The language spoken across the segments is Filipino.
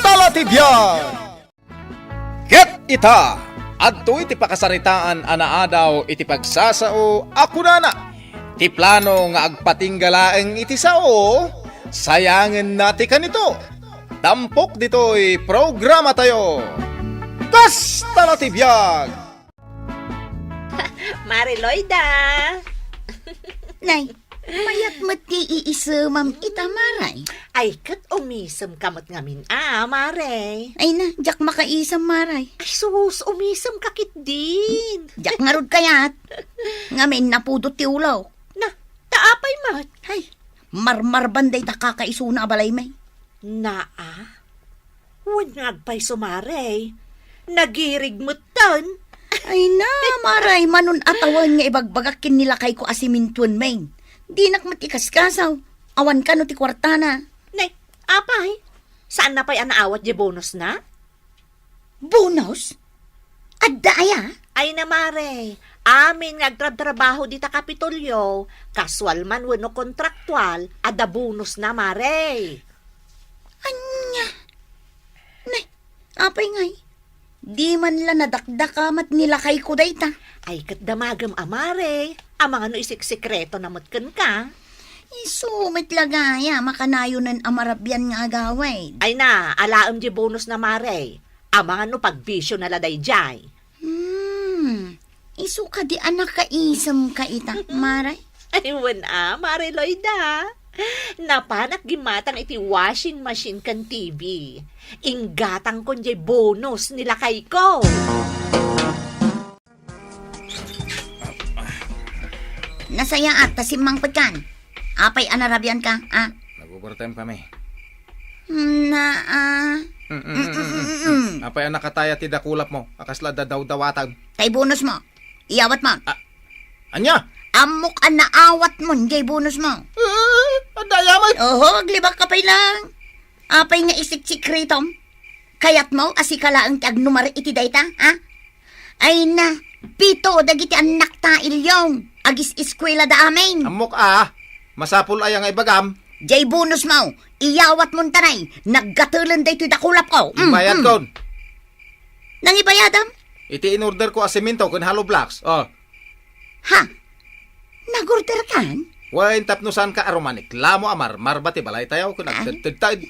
Talatibyan! Ket ita, adto iti pakasaritaan anaadaw iti pagsasao ako na. Ti plano nga agpatinggalaeng iti sao, sayangen nati kanito. Tampok dito'y programa tayo. Kas Talatibyan! Mariloida! Nay, mayat mati iisamam ita maray. Ay, kat umisam kamot ngamin, Mare. Ay na, jak makaisam maray. Ay, sus, umisam kakit din. Jak ngarod kayat. Ngamin napudot ti ulaw. Na, taapay mat. Ay, marmar banday ta kakaisuna balay may. Huwag nga agpay sumare. Nagirig mo tan. Ay na, maray, manon atawan nga ibagbagakin nila kay ko asimintuan main. Di nakmatikaskasaw. Awan ka no ti kwartana. Nay, apay. Saan na pa'y anaawat di bonus na? Bonus? Adda aya? Ay na, Mare. Amin nga agtrabaho di ta Kapitolyo. Kaswal man wano kontraktual. Ada bonus na, Mare. Anya? Nay, apay ngay. Di man la nadakdakamat nila kay ko dayta. Ay, kat damagam, Mare. Amang ano isik-sikreto na matkan ka. Isumit lagaya, makanayonan amarabyan nga agaway. Ay na, alaam di bonus na, Mare. Amang ano pagbisyo na laday jay. Isu ka di anak ka isam ka ita, maray. Ay, Mare Loida. Napanak gimatang iti washing machine kan TV. Inggatang kon jay bonus nila kay ko. Nasaya at tasimang pagkan. Apay anarabyan ka, Nag-overtime kami. Na, Apay ang nakataya ti dakulap mo. Akasla daw-dawatan. Tay bonus mo. Iyawat mo. Anya? Amok ang naawat mo, jay bonus mo. Adayaman! Oho, aglibak ka pa'y lang. Apay nga isik-sikretom. Kayat mo, asikala ang tagnumari iti dayta, Ay na, pito, dagiti anak ta ilyong. Agis eskwela da amin. Amok masapul ay ang ibagam. Jay bonus mo, iyawat mo tanay. Naggatulan da ito dakulap ko. Ibayad kon. Nang ibayadam? Iti in-order ko asiminto kun hollow blocks. Oh. Ha? Nagorder kan? Wain tapnusan ka aromanik. Lamo amar. Marbati balay tayo kun nagtagtagtag.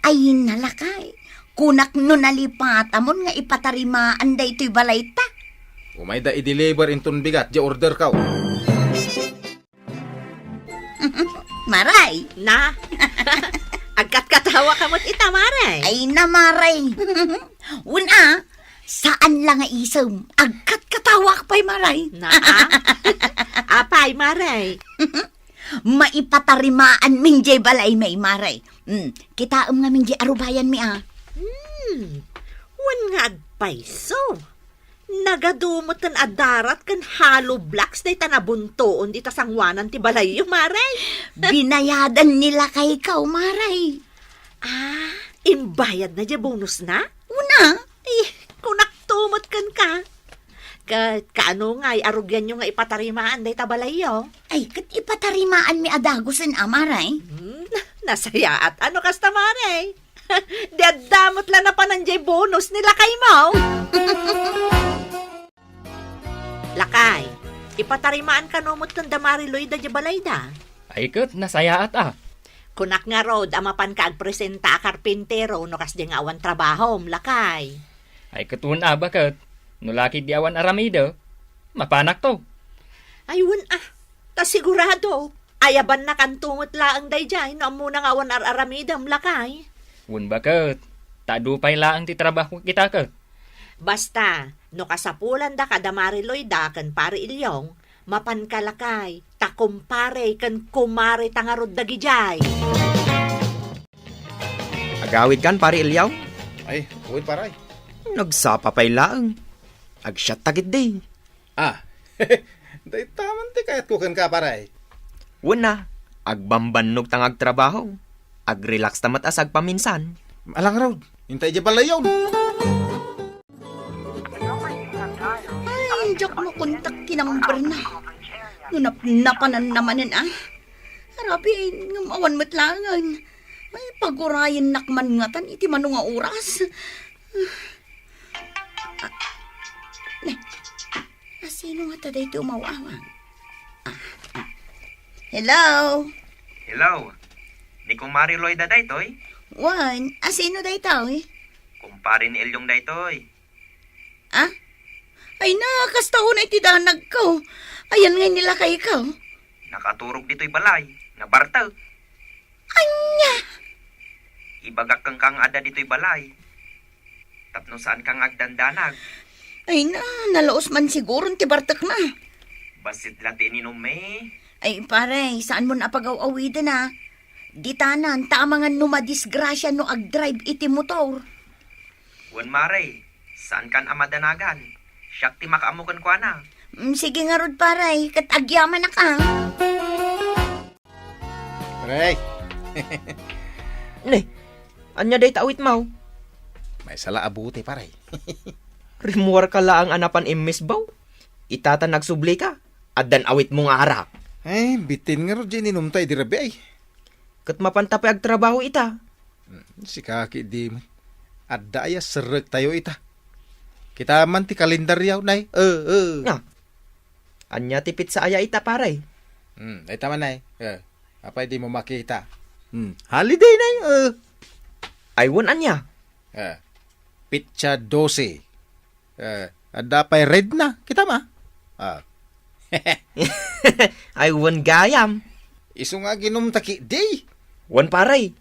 Ay nalakay. Kunak no nalipatamon nga ipatarimaan da ito'y balay ta. Umay da i-deliver intun bigat. Di order ka. Maray. Na, agkat-katawa ka mo't ita, Mare. Ay na maray. Una, saan lang nga isam? Agkat katawak pa'y maray. Na, apay, Mare. Maipatarimaan min jay balay may maray. Kitaam nga min jay arubayan mi Wan nga agpayso. Nagadumotan adarat kan hollow blocks na itanabuntoon di tasangwanan ti balay yung, Mare. Binayadan nila kay ikaw, maray. Imbayad na di bonus na? Una, Kung naktumot kan ka. Kaano nga, arugyan nyo nga ipatarimaan na itabalay yo. ay kat ipatarimaan mi adagusin maray. Nasaya at ano kasta, Mare? Dadamot lang na pa nandiyan bonus nila kay mo. Lakay, ipatarimaan ka nomot kang damari Loida di balayda. Ay kat, nasaya at Kunak nga rod, amapan ka agpresenta a karpintero no kas di nga awan trabaho, lakay. Ay katun bakat. Nulaki di awan aramido. Mapanak to. Ayun ta sigurado. Ayaban na kantungot laang dayjay no muna nga awan araramidam, lakay. Wun bakat. Tadupay laang ti trabaho kita kat. Basta, no kasapulan da ka damari Loida kan pare ilyong, mapan kalakay, takumpare kan kumare tangarod dagijay. Agawid kan, pare Ilyaw? Ay, uy paray. Nagsapa pa'y laang. Agsyat tagit day. Day taman ti kayat kukan ka paray. Una, agbambanog tang agtrabaho. Agrelax tamat asag paminsan. Alang raw. Hintay di balay yun. Ay, jak mo kontak kinambar na. Nunap-napanan namanin Harapi ay ngamawan matlangan. Ay, pagurayan nakman nga tan, iti mano nga oras. Sino nga taday iti umawawang? Hello? Hello. Ni kumari Loida daytoy. Wan, sino day tao eh? Kumpare ni Elyong daytoy. Ah? Ay nakas tao na iti danag ko. Ayan nga nila kay ikaw. Nakaturog dito'y balay. Nga bartag. Anya! Ibagak kang ada dito'y balay. Tapno saan kang agdandanag. Ay na, nalaos man siguro ti bartak na. Basit lati ni Nume. Ay pare, saan mo napagaw-awidan na? Di tanan, tamangan numadisgrasya no ag-drive iti motor. Wan mare. Saan kan amadanagan? Siyak ti makaamukan ko na. Sige nga rod pare, kat agyaman na ka. Pare, Ne, anya day tawit mau. may sala abuti pare. Rimuar ka laang anapan imis baw. Itata nagsubli ka. Addan awit mo nga arak. Ay, bitin nga ro dyan inumtay di rabi ay. Kat mapantapay ag trabaho ita. Si kaki di man. Adda aya serek tayo ita. Kita man ti kalendaryaw nay. Nga. Anya tipit sa aya ita paray. Ay tama nay. Apay di mo makita. Holiday nay. Aywan anya. Pitsa 12. Adda pa'y red na. Kita ma. Aywan gayam. Iso nga ginumtaki day. Wan paray.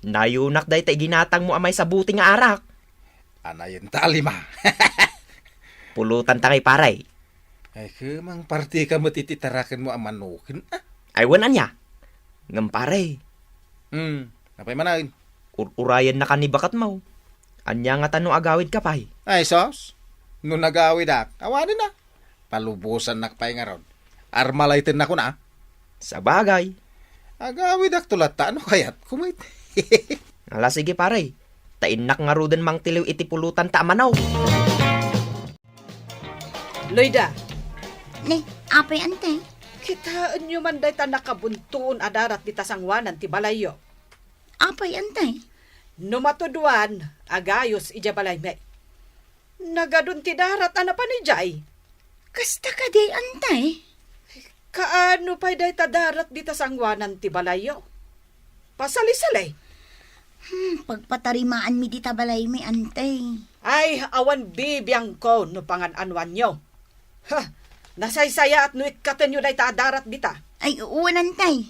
Nayunak day ta ginatang mo amay sa buti nga arak. Anayin tali ma. Pulutan tangay paray. Ay kumang parti ka matititarakan mo ang manukin. Aywan anya. Ngam paray. Apay manain. Urayan na kanibakat mau. Anya nga tanong agawid ka pay. Ay sos. Nung nag-awid awanin na. Palubusan nakpay nga ron. Armalaitin na ko na. Sa bagay. Agawid tulata. Ano kayat? Kumait. Ala sige paray. Tainak nga ruden mang tiliw iti pulutan ta amanaw. Loida, Ne, apay ante. kitaan nyo man day ta nakabuntuon adarat di tasangwanan ti balayo. Apay ante. Numatuduan, agayos ija balay me. Nagadun ti darat ana pa ni Jay. Kasta ka day ante. Kaano pa'y day ta darat di tasangwanan ti balayo? Pasali-salay. Pagpatarimaan mi di tabalay mi ante. Ay, awan bibiyang ko no pangan-anwan nyo. Ha, nasaysaya at no ikatan nyo day ta darat dita. Ay, uwan ante.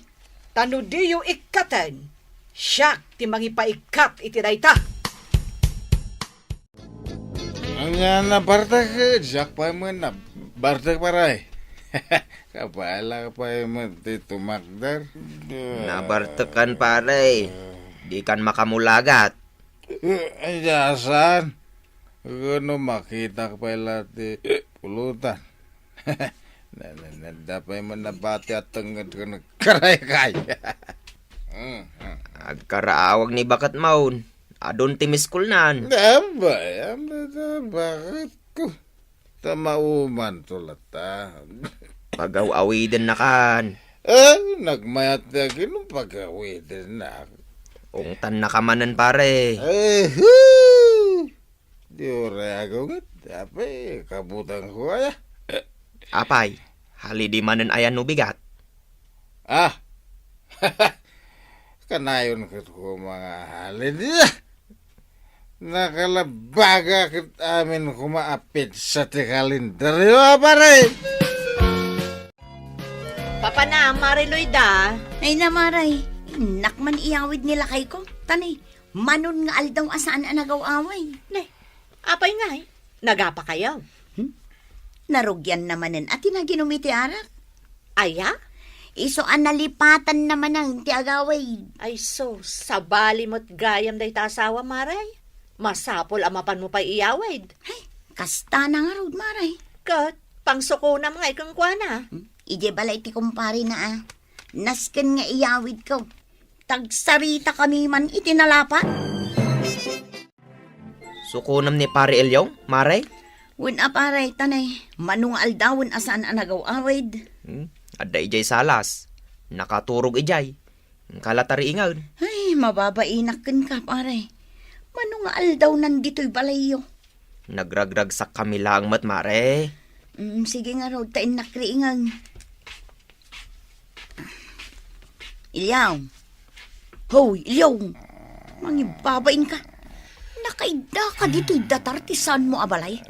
Tano di yung ikatan. Siyak ti mangipaikat iti day ta. Ang yan na bartak. Jack pa mo na. Bartak paray. Kapala pa mo dito magdar. Nabartekan paray. Di kan makamulagat. Ay, jasan. Ano makita ka pala ti pulutan. Dapat mo nabati at tangad ka nagkaray-kay. Agkaraawag ni bakat maun. Adon timiskul nan. Dabay, bakit ko? Tamauman tulata. Pagaw-awidan na kan. Nagmayat na ginong pag-awitin na. Ungtan na kamanan pare. Di ora ako nga. Dapat, kabutang ko ay. Apay, hali di manan ayan no bigat. Kanayon ko mga halid. Nakalabaga kit amin kumaapit sa ti kalendaryo, pare. Papa na, Mariloida. Ay namaray. Nakman iyawid nila kay ko. Tanay, manon nga aldaw asaan anagaw-away. Ne, apay nga eh. Nagapa kayo. Narugyan namanen at tinaginumiti arak. Aya? Iso nalipatan naman ang tiagaway. Ay so, sabali mo't gayam day ta asawa, Maray. Masapol amapan mo pa iyawid. Ay, kasta na nga rod, maray. Kat, pangsuko na mga ikang kuwana. Ije balay ti kumpari na Nasken nga iyawid ko. Tagsarita kami man itinalapat. Sukunam ni pare Elyong, maray. Win aparay tanay, manung aldawon asaan anagaw-awid. Adda ijay salas. Nakaturog ijay. Kalatari ingaw. Ay, Mababainakin ka, pare. Mano nga aldaw nandito'y balayo. Nagragrag sa kamilang mat, mare. Sige nga raw, tain nakriingan. Ilyaw. Hoy, Ilyaw. Mangibabain ka. Nakaida ka dito'y datartisan mo, abalay.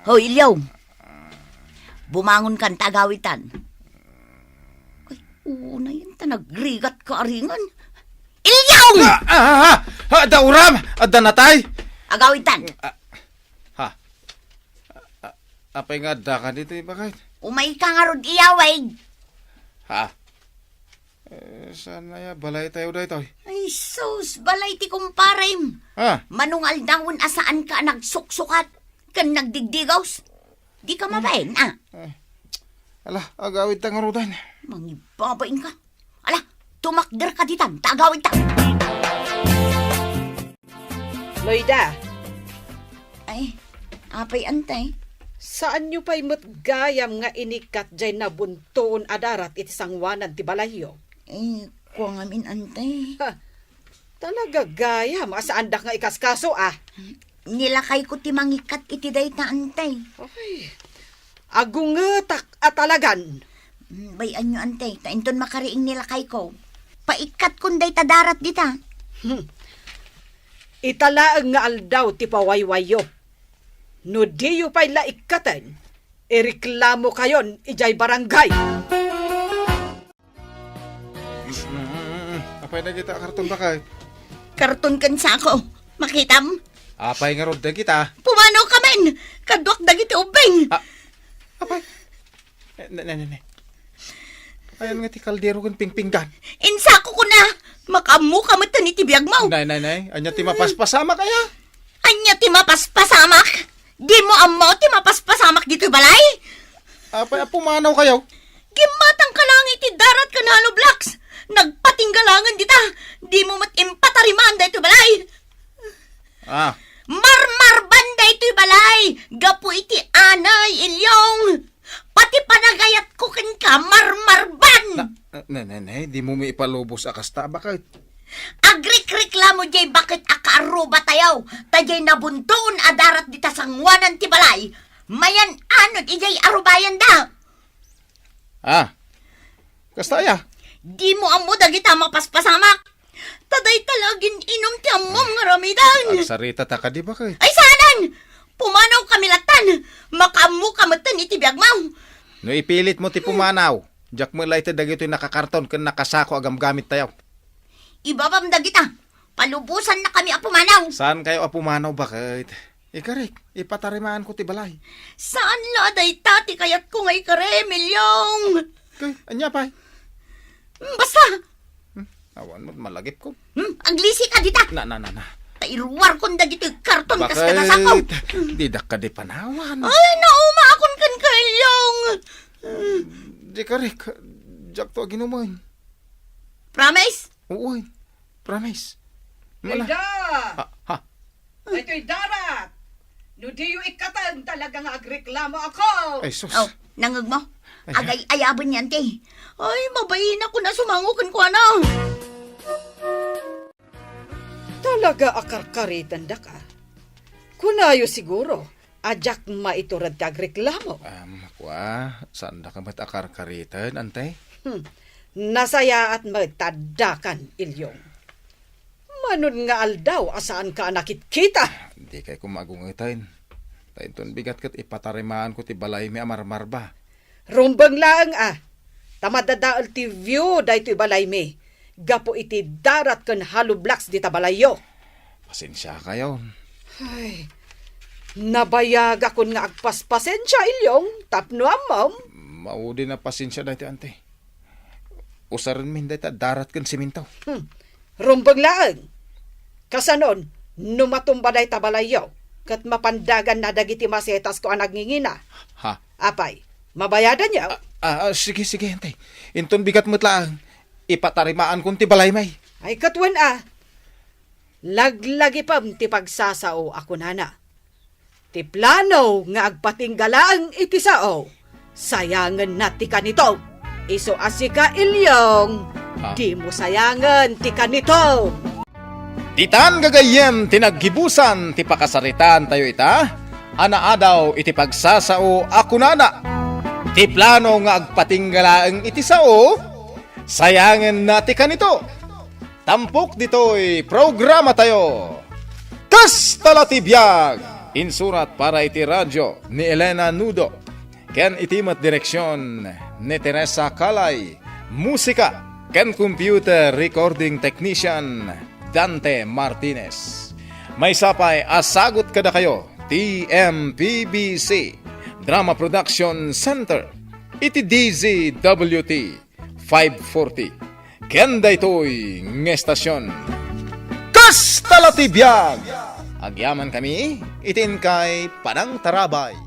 Hoy, Ilyaw. Bumangon kan tagawitan. Ay, una yun, nagrigat ka aringan. Ilyaw! Dauram! Adda natay! Agawitan. Apay nga da ka dito, bakit? Umay ka nga rod iyaway. Ha? Sana ya, balay tayo dito. Ay, sus, balay ti kumparim. Ha? Manungal dawon asaan ka nagsuksukat. Kan nagdigdigaws. Di ka mabain, ah. Ala, agawid tang rudan. Mangibabain ka. Ala, tumakder ka ditan, tagawin ta. Loida, Ay, apay antay. saan nyo pa'y matgayam nga inikat jay na buntoon adarat iti sangwanan ti balayo? Eh, kuwang amin antay. Ha, talaga gayam, asaan dak nga ikaskaso ah. Nilakay ko ti mangikat iti day ta antay. Ay, agungetak at talagan. Bayan nyo antay, tainton makariing nilakay ko. Paikat kun day ta darat dita. Italaang nga aldaw ti pawaywayo. No diyo pa'y laikatan, ireklamo kayon ijay barangay. Apay na kita karton bakay? Karton kan sa ako. Makitam? Apay nga rod kita. Pumanaw ka men. Kadwak dagiti ubeng. Apay. Ne. Ayan nga ti kaldero kan pingpinggan. Insako ko na. Makamu ka matan iti biyag mo. Nay. Anya ti mapaspasama kaya? Anya ti mapaspasamak. Di mo amo ti mapaspasamak dito balay. Apay pumanaw kayo? Gimatang ka lang iti darat ka na halo blocks. Nagpatinggalangan dita. Di mo matimpatariman dito balay. Marmar banda ito'y balay. Gapu iti anay ilyong. Pati panagayat ko ken ka marmarban. Ne, di mo may ipalubos akasta bakit? Agrik-reklamo jay bakit akaaruba tayaw. Tajay nabuntoon adarat dita sangwanan ti balay. Mayan anod ijay arubayan da. Kasta ya? Di mo amo dagita mapaspasamak. Taday talagin inom ti amom nga ramidan. Agsarita ta ka di bakit? Ay sanan! Pumanaw kami latan. Makamu kamatan iti biyag mo. No ipilit mo ti pumanaw. Jack mo lay ti dagito'y nakakarton kan nakasako agam gamit tayo. Ibabam dagita. Palubusan na kami apumanaw. Saan kayo apumanaw bakit? Ikarik, ipatarimaan ko ti balay. Saan laday tati kayat ko ngay karemilyong? Kay, anya pa? Basta. Awan mo, malagip ko. Ang lisi ka dita. Na. Tairuwar kong dagito karton kas kanasakaw. Bakit? Di dak ka di panawan. Ay, nauma akon kan kailyong. Di karik, Jack to ginumoy. Promise? Uy, promise. Mala. Loida! Ha? Ito'y darat. No diyo ikatan talaga nga agreklamo ako. Ay, sus. Oh, nangag mo? Ay, Agay ayabon yan, te. Ay, mabayin ako na sumangukan ko, ano? Talaga akarkaritan da ka. Kunayo siguro, ajak maiturad ka agreklamo. Saan da ka matakar-karitan, antay? Nasaya at magtadakan, ilyong. Manon nga aldaw, asaan ka nakit-kita? Di kay kumagungitan. Tainton bigat kat ipatarimaan ko ti balay mi amarmar ba? Rumbang lang tamadadaal ti view da ito'y balay mi. Gapo iti darat kan halo blocks di tabalayo. Pasensya kayo. Ay, nabayag akon nga agpaspasensya ilyong, tapno amam. Maudi na pasensya dati ante. Usaran min dati darat kan simintaw. Rumbang lang. Kasanon, numatumba day tabalayo, kat mapandagan na dagiti masetas ko ang nagngingina. Ha? Apay, mabayadan niya. Sige, ante. Inton bigat mo't lang. Ipatarimaan kong ti balay may. Ay katwan laglagi pam ti pagsasao ako nana. Ti plano nga agpatinggalaang iti sao. Sayangan na ti kanito. Iso asika ilyong, Ah. di mo sayangan ti kanito. Titan gagayem tinaggibusan ti pakasaritan tayo ita, anaadaw iti pagsasao akunana. Ti plano nga agpatinggalaeng iti sao, sayangan na ti kanito. Tampok dito'y programa tayo. Kastala ti biyag! Insurat para iti radyo ni Elena Nudo. Ken itimat direksyon ni Teresa Calay. Musika ken computer recording technician Dante Martinez. May sapay asagot kada kayo TMPBC Drama Production Center iti DZWT 540 Kenda ito'y ngestasyon. Kastala ti biyag! Agyaman kami, itin kay Panang Tarabay.